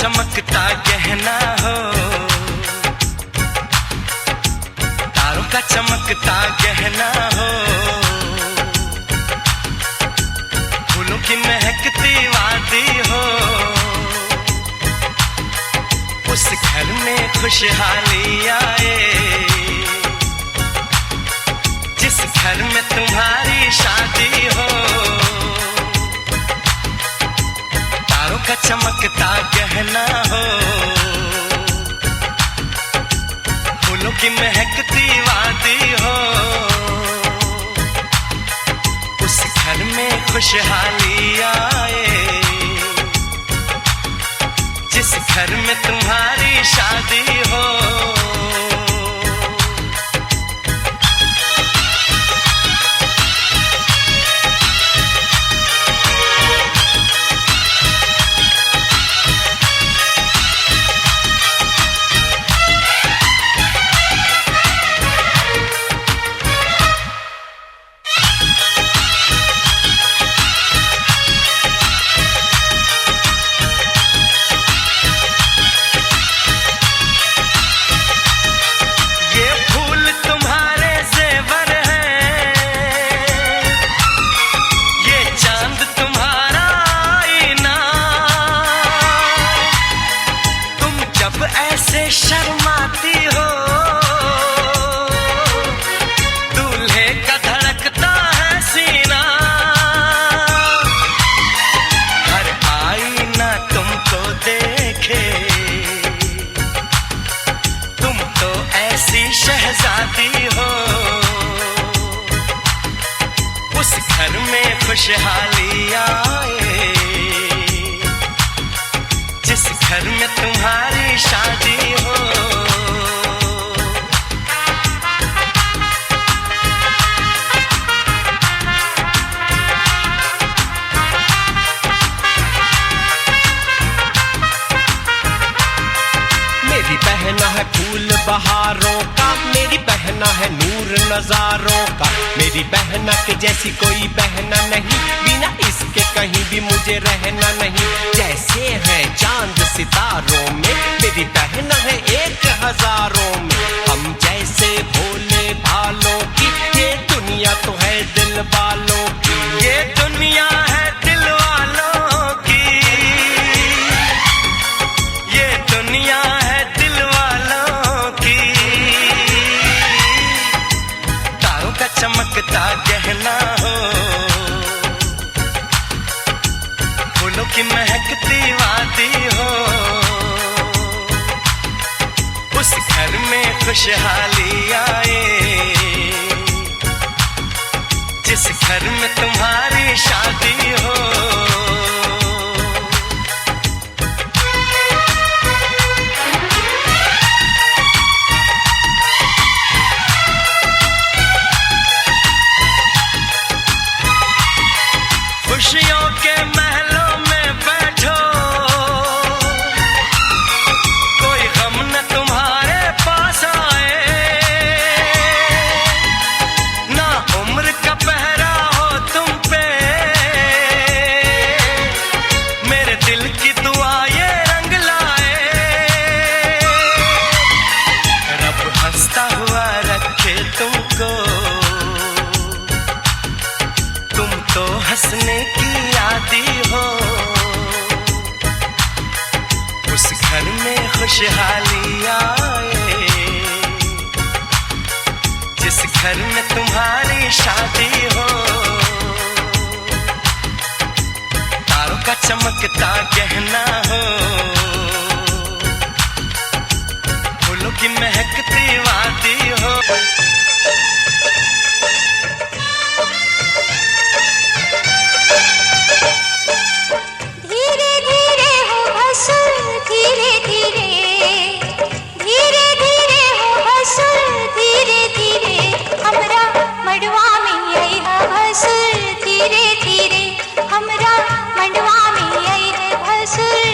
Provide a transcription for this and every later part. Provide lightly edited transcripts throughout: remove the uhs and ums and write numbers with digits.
चमकता गहना हो, तारों का चमकता गहना हो, फूलों की महकती वादी हो, उस घर में खुशहाली आए जिस घर में तुम्हारी शादी हो। तारों का चमकता गहना हो, फूलों की महकती वादी हो, उस घर में खुशहाली आए जिस घर में तुम्हारी शादी हो। ऐसे शर्माती हो, दूल्हे का धड़कता है सीना, हर आईना तुमको देखे, तुम तो ऐसी शहजादी हो, उस घर में खुशहाली आए जिस घर में तुम्हारी शादी हो। मेरी बहना है फूल बहारों का, मेरी बहना है नूर नजारों का, मेरी बहना के जैसी कोई बहना नहीं, बिना इसके कहीं भी मुझे रहना नहीं। जैसे है चांद सितारों में, मेरी बहना है 1000 में, हम जैसे भोले भालों की, ये दुनिया तो है दिल वालों की, ये दुनिया है दिल वालों की, ये दुनिया है दिल वालों की। तारों का चमकता गहना हो, फूलों की महकती वादी हो, उस घर में खुशहाली आए जिस घर में तुम्हारी शादी हो। खुशियों के महलों में बैठो, कोई गम न तुम्हारे पास आए, ना उम्र का पहरा हो तुम पे, मेरे दिल की दुआ ये रंग लाए, रब हंसता हुआ रखे तुमको, तुम तो हंसने की आदी हो, उस घर में खुशहाली आए जिस घर में तुम्हारी शादी हो। तारों का चमकता गहना हो, फूलों की महकती वादी हो। धीरे धीरे हमरा मंडवा में आई है भसुर।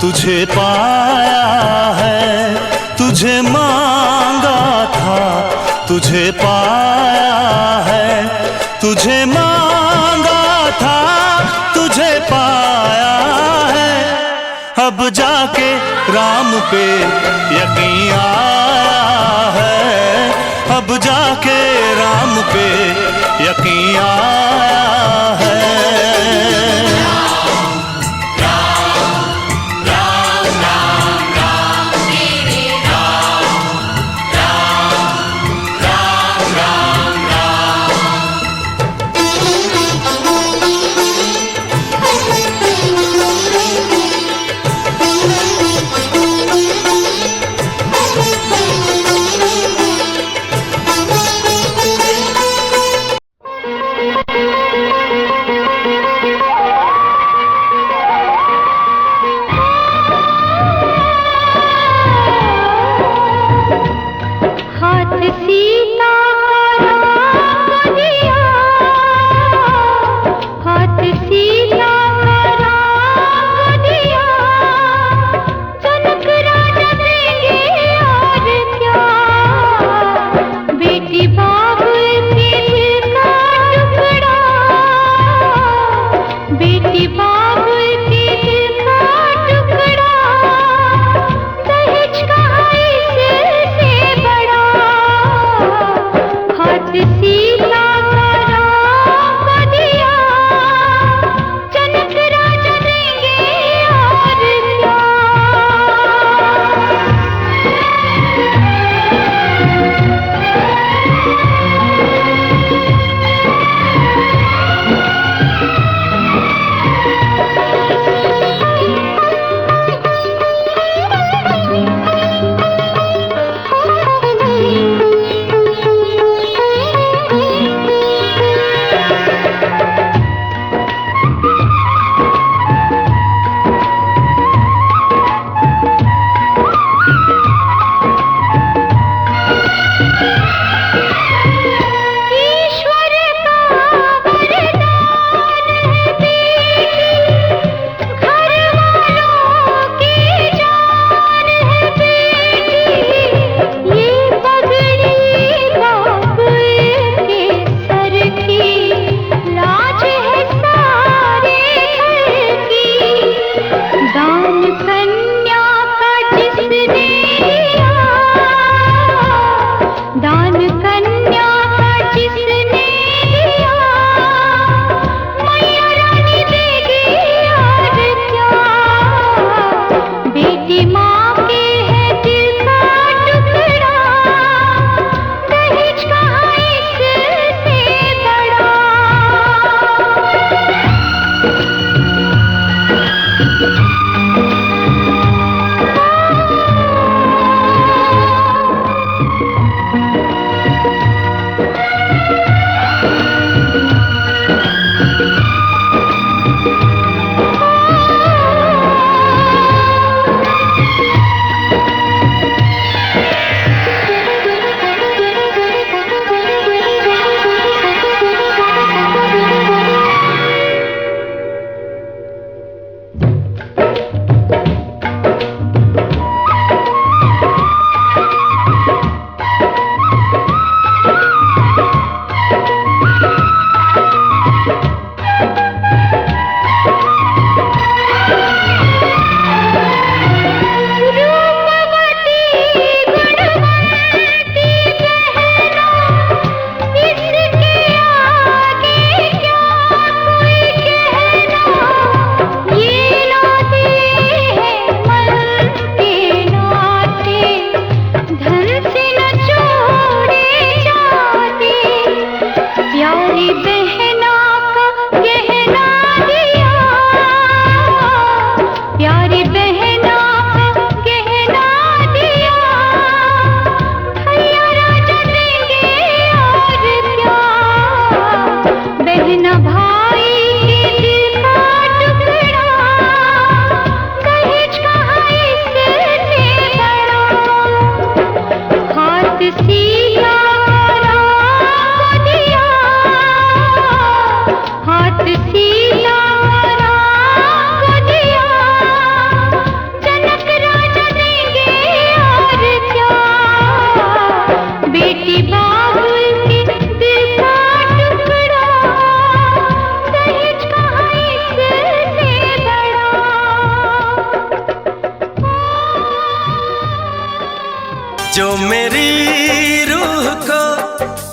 तुझे पाया है, तुझे मांगा था, तुझे पाया है, तुझे मांगा था, तुझे पाया है। अब जाके राम पे यकीन आया है, अब जाके राम पे यकीन आया है।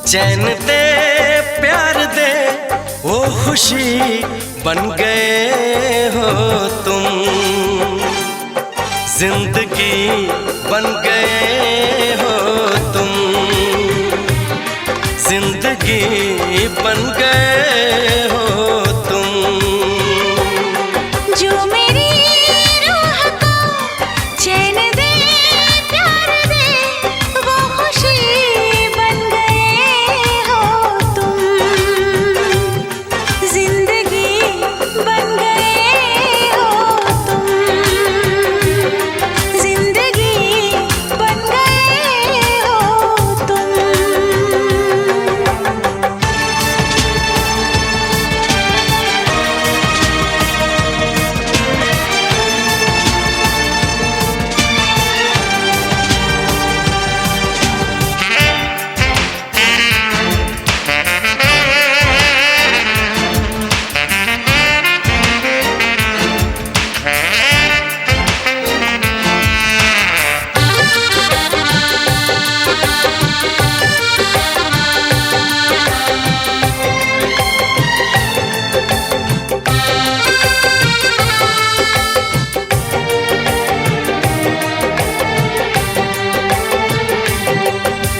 चैन दे प्यार दे वो खुशी बन गए हो तुम, जिंदगी बन गए हो तुम, जिंदगी बन गए हो तुम। जो मेरी रूह को चैन दे प्यार दे वो खुशी बन गए हो तुम, जिंदगी बन गए हो तुम, जिंदगी बन गए हो तुम।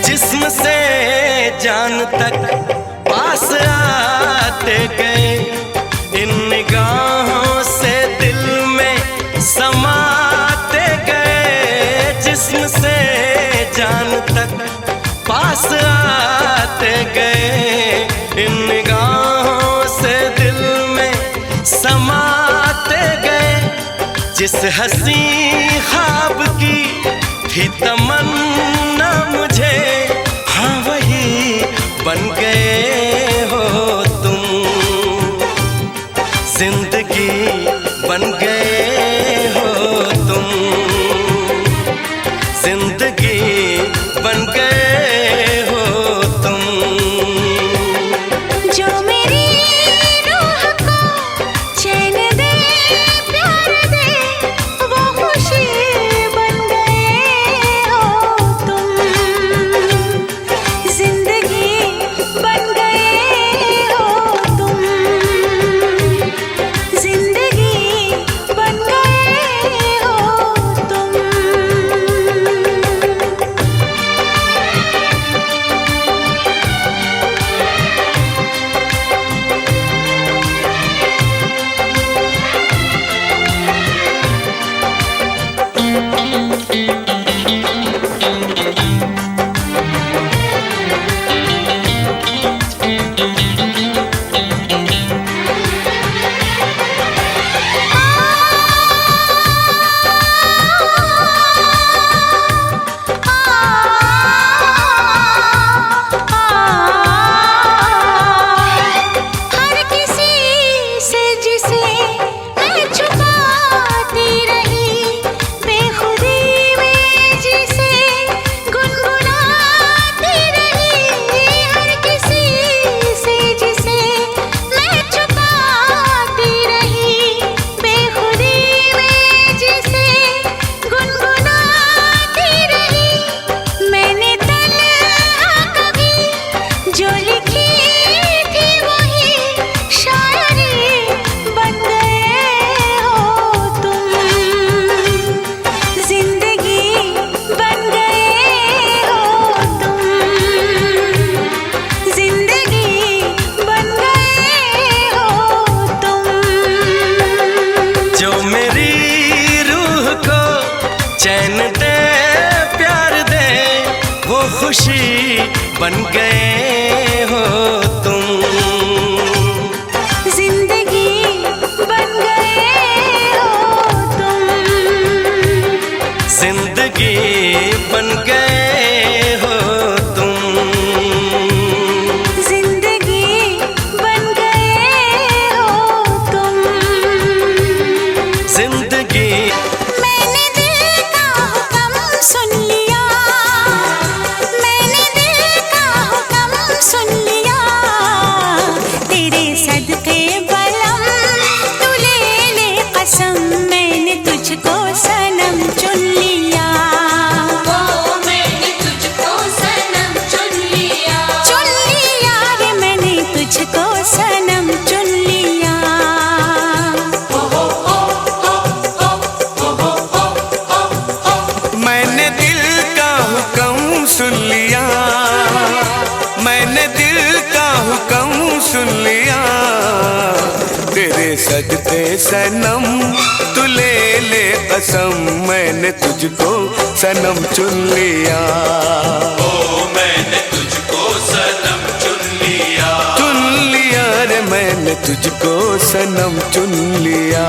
जिस्म से जान तक पास आते गए, इन निगाहों से दिल में समाते गए। जिस्म से जान तक पास आते गए, इन निगाहों से दिल में समाते गए। जिस हंसी ख्वाब की थी तमन्ना मुझे, हाँ वही बन गए हो तुम, जिंदगी बन गए हो तुम, जिंदगी बन गए हो तुम। जो मेरी रूह को चैन दे प्यार दे वो खुशी बन गए हो तुम, जिंदगी बन गए हो तुम, जिंदगी बन गए हो तुम। हर किसी से जिसे मैं छुपाती रही, बेखुदी में जिसे गुनगुनाती रही। हर किसी से जिसे मैं छुपाती रही, बेखुदी में जिसे गुनगुनाती रही। मैंने तन्हा कभी जो लिखी थी वही शायरी बन गए हो तुम, जिंदगी बन गए हो तुम, जिंदगी बन गए हो तुम। जो मेरी रूह को चैन दे प्यार दे वो खुशी बन गए हो तुम, जिंदगी बन गए हो तुम, जिंदगी बन गए हो तुम, जिंदगी बन गए हो तुम। जिंदगी। मैंने दिल का हुक्म सुन लिया, मैंने दिल का हुक्म सुन लिया। तेरे सदके बलम तू ले ले कसम, मैंने तुझको सनम चुन लिया। ओ सनम तू ले ले कसम, मैंने तुझको सनम चुन लिया। ओ मैंने तुझको सनम चुन लिया। चुन लिया रे मैंने तुझको सनम चुन लिया।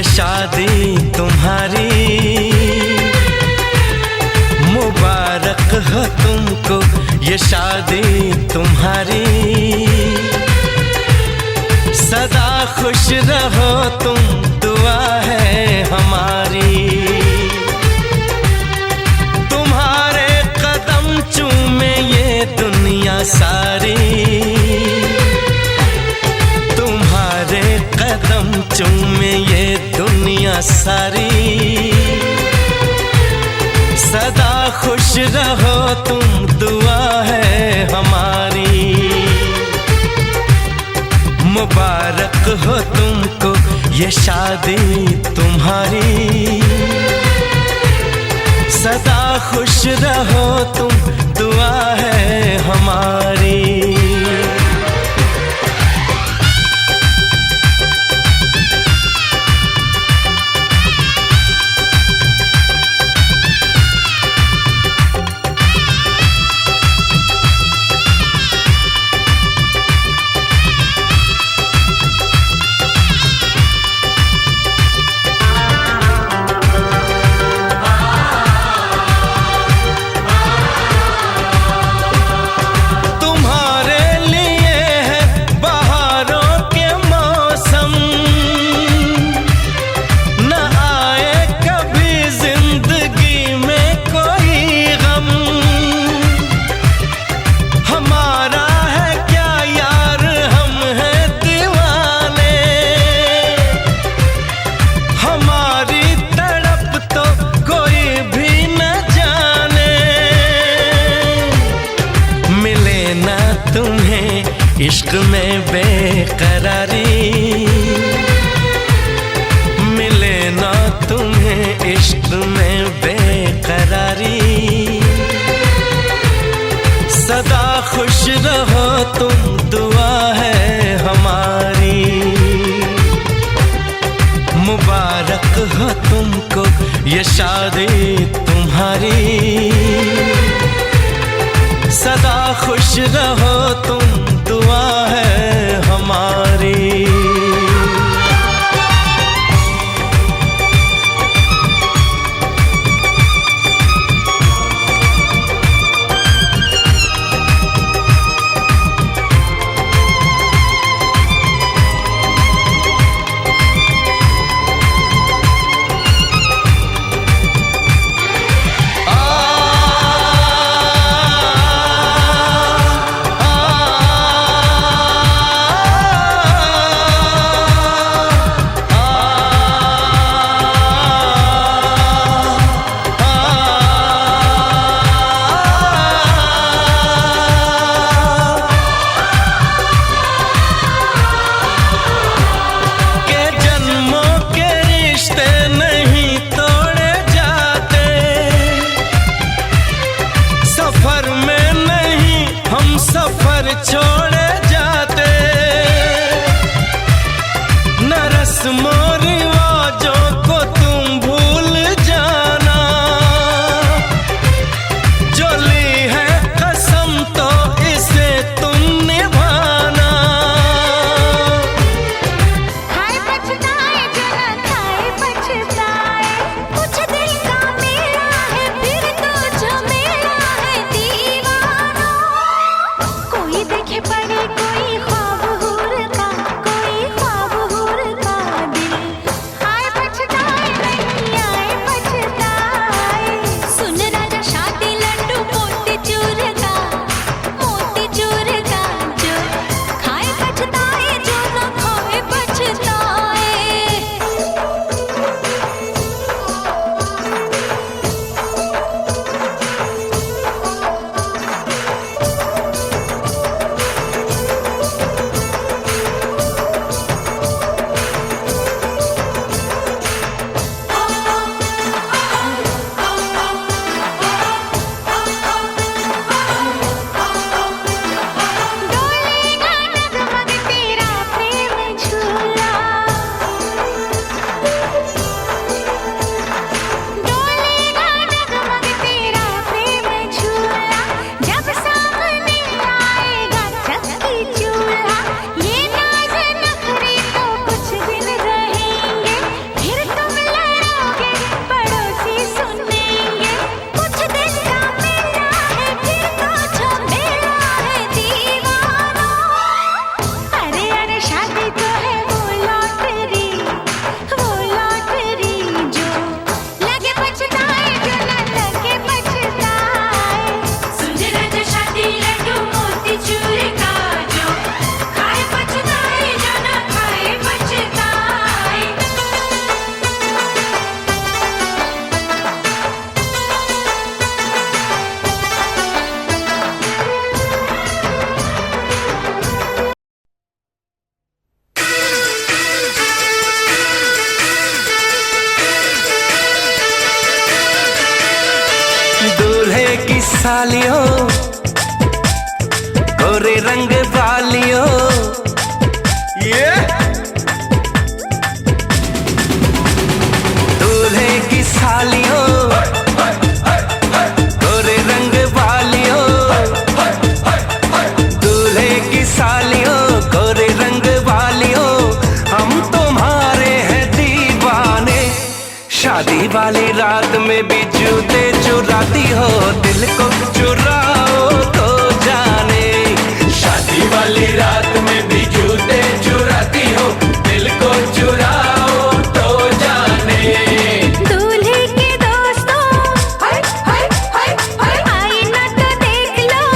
शादी तुम्हारी मुबारक हो तुमको, ये शादी तुम्हारी। सदा खुश रहो तुम, दुआ है हमारी। तुम्हारे कदम चूमे ये दुनिया सारी, तुम्हारे कदम चूमे ये दुनिया सारी। सदा खुश रहो तुम, दुआ है हमारी। मुबारक हो तुमको, ये शादी तुम्हारी। सदा खुश रहो तुम, दुआ है हमारी। इश्क में बेकरारी मिले ना तुम्हें, इश्क में बेकरारी। सदा खुश रहो तुम, दुआ है हमारी। मुबारक हो तुमको, ये शादी तुम्हारी। सदा खुश रहो तुम, दुआ है हमारी। सालियों, गोरे रंग वालियों, दूल्हे की सालियों, गोरे रंग वालियों, दूल्हे की सालियों, गोरे रंग वालियों, हम तुम्हारे हैं दीवाने। शादी वाली रात में भी जूते चुराती हो, दिल को चुराओ तो जाने। शादी वाली रात में भी जूते चुराती हो, दिल को चुराओ तो जाने। दूल्हे के दोस्तों, हाय हाय हाय हाय, आईना तो देख लो,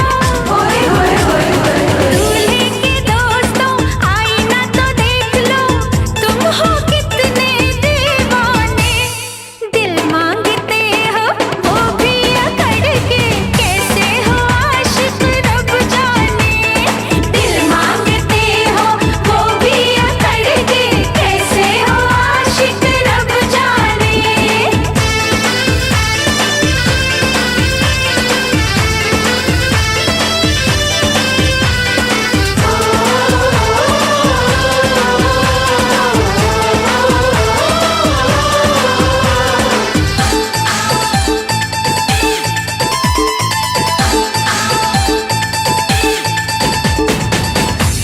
होए होए होए होए। दूल्हे के दोस्तों, आईना तो देख लो, तुम हो कितने दीवाने। दिल मांगते हो वो भी अकड़ के, कैसे हो आशिक रब जाने। दिल मांगते हो वो भी अकड़ के, कैसे हो आशिक रब जाने।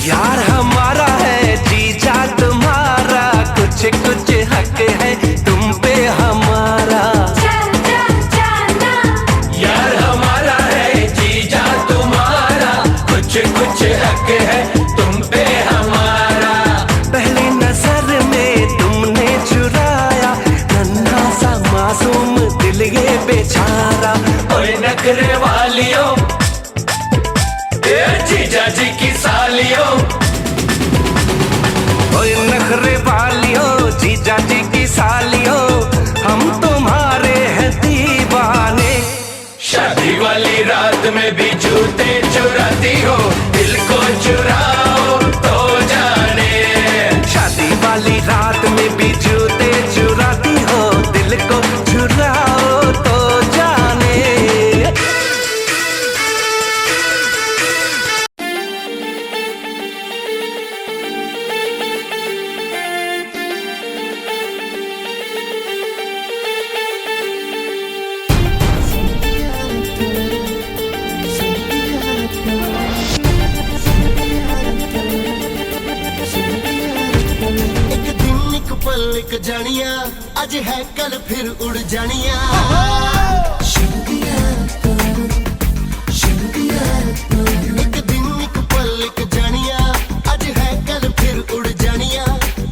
यार हमारा है जीजा तुम्हारा, कुछ कुछ हक है तुम पे हमारा। यार हमारा है जीजा तुम्हारा, कुछ कुछ हक है तुम पे हमारा। पहली नजर में तुमने चुराया, नन्हा सा मासूम दिल ये बेचारा। ओए नखरे वालियों, ए जीजा जी की सालियों, ओए नखरे वालियों, जीजा जी की सालियों, हम तुम्हारे हैं दीवाने। शादी वाली रात में भी जूते चुराती हो, दिल को चुराओ तो जाने। शादी वाली रात में भी जूते चुराती हो, दिल को चुराओ तो जाने। एक दिन एक पल एक जानिया, आज है कल फिर उड़ जानिया। एक दिन एक पल एक जानिया, आज है कल फिर उड़ जानिया।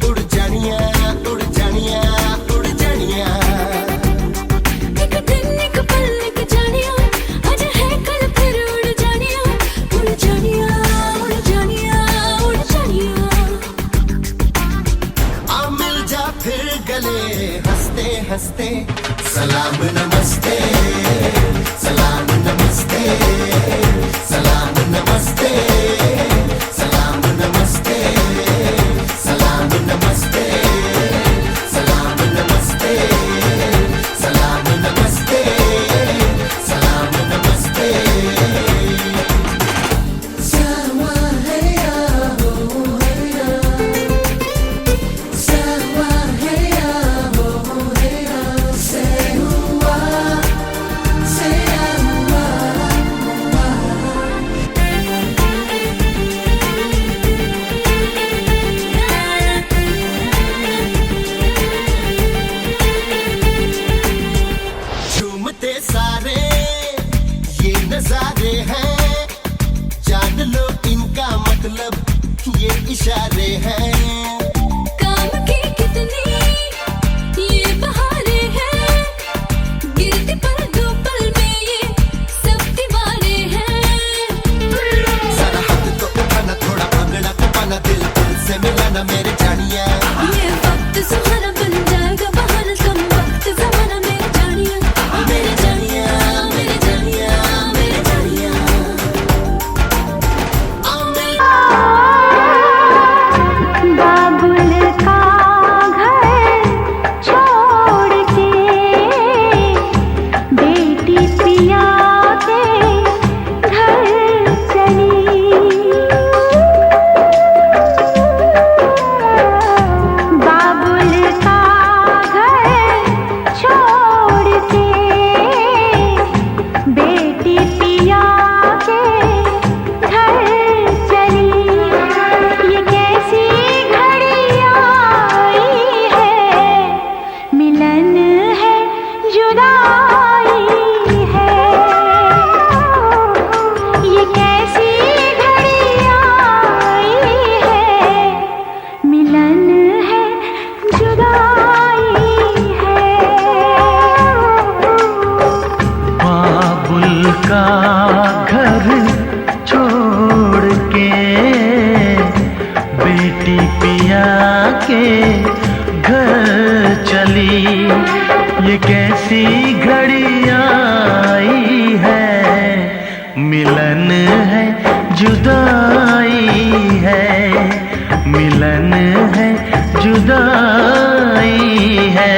उड़ जानिया, उड़ जानिया, उड़ जानिया। एक दिन एक पल एक जानिया, आज है कल फिर उड़ जानिया। उड़ जानिया, उड़ जानिया, उड़ जानिया। आ मिल जा फिर गले हंसते हंसते, सलाम नमस्ते, सलाम नमस्ते, सलाम नमस्ते, सलाम नमस्ते, सलाम नमस्ते, सलाम नमस्ते, सलाम नमस्ते, सलाम नमस्ते। सावा है या हो है या, सावा है या हो है या। से हुआ, से हुआ, चली, ये कैसी घड़ी आई है। मिलन है जुदाई है, मिलन है जुदाई है।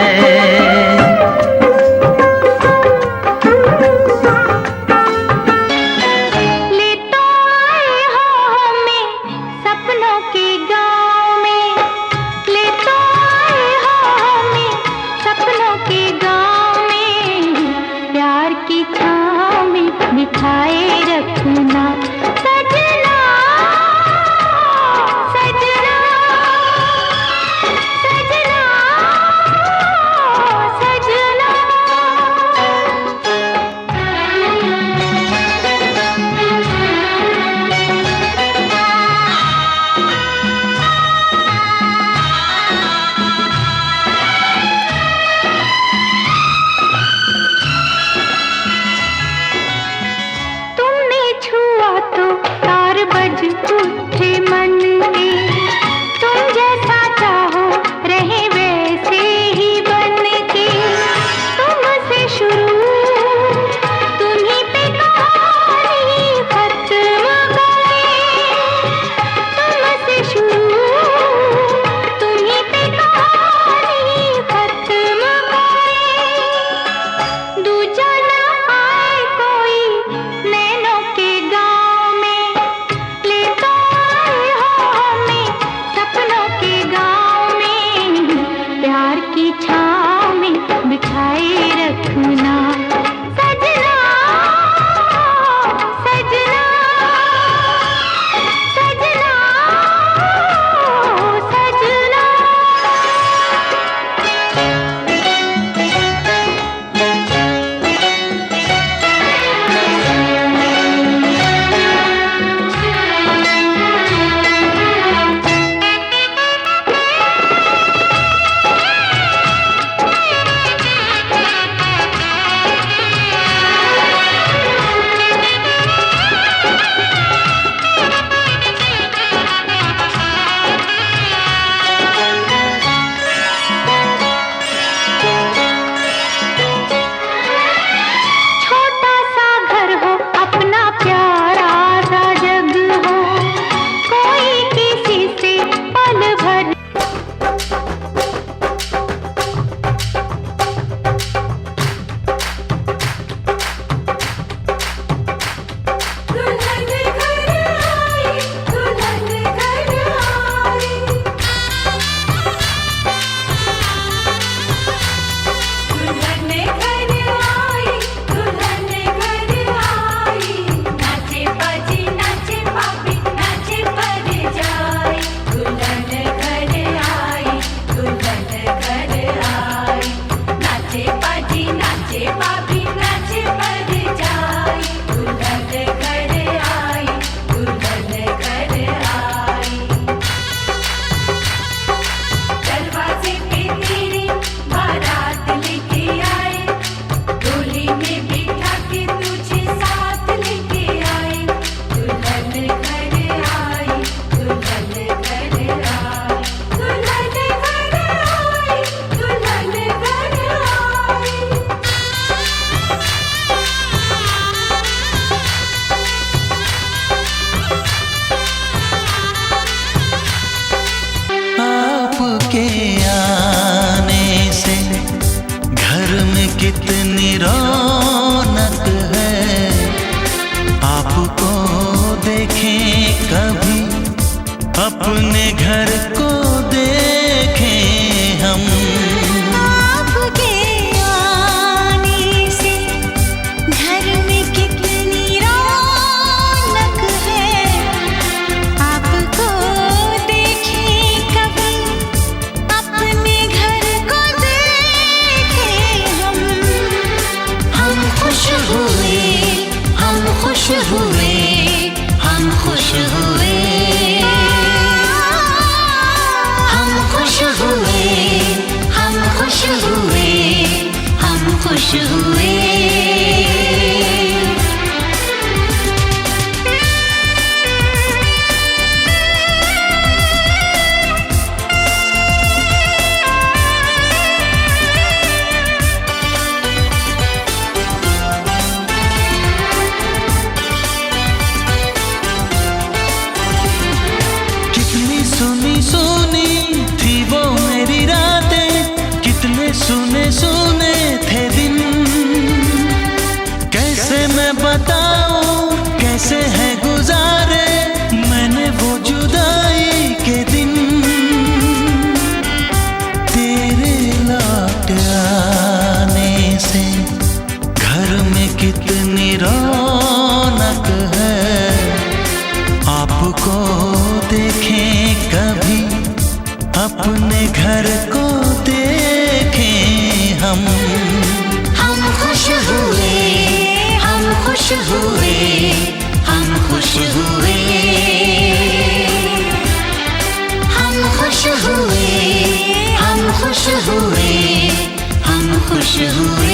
बिठाए रखना सजना, सजना, सजना, सजना। उठे मन के, तुम जैसा चाहो रहे वैसे ही बन के। तुमसे शुरू तुम्हीं पे कहानी खत्म करे। तुमसे शुरू तुम्हीं पे कहानी खत्म करे। दूजा ना आए कोई नैनों के गाँव में, सपनों के गाँव में प्यार की छाँव में बिठाए रखना सजना, सजना, सजना, सजना। कितनी रौनक है, आपको देखें कभी अपने घर को देखें हम। आपके आने से घर में कितनी रौनक है, आपको देखें कभी अपने घर को देखें हम। हम खुश हुए, हम खुश हुए, हम खुश हुए, हम खुश हुए, हम खुश हुए, हम खुश हुए। सुने सुने थे दिन, कैसे मैं बताऊं कैसे है गुजारे मैंने वो जुदाई के दिन। तेरे लौट आने से घर में कितनी रौनक है, आपको देखें कभी अपने घर को देखें हम खुश हुए, हम खुश हुए, हम खुश हुए, हम खुश हुए, हम खुश हुए, हम खुश हुए।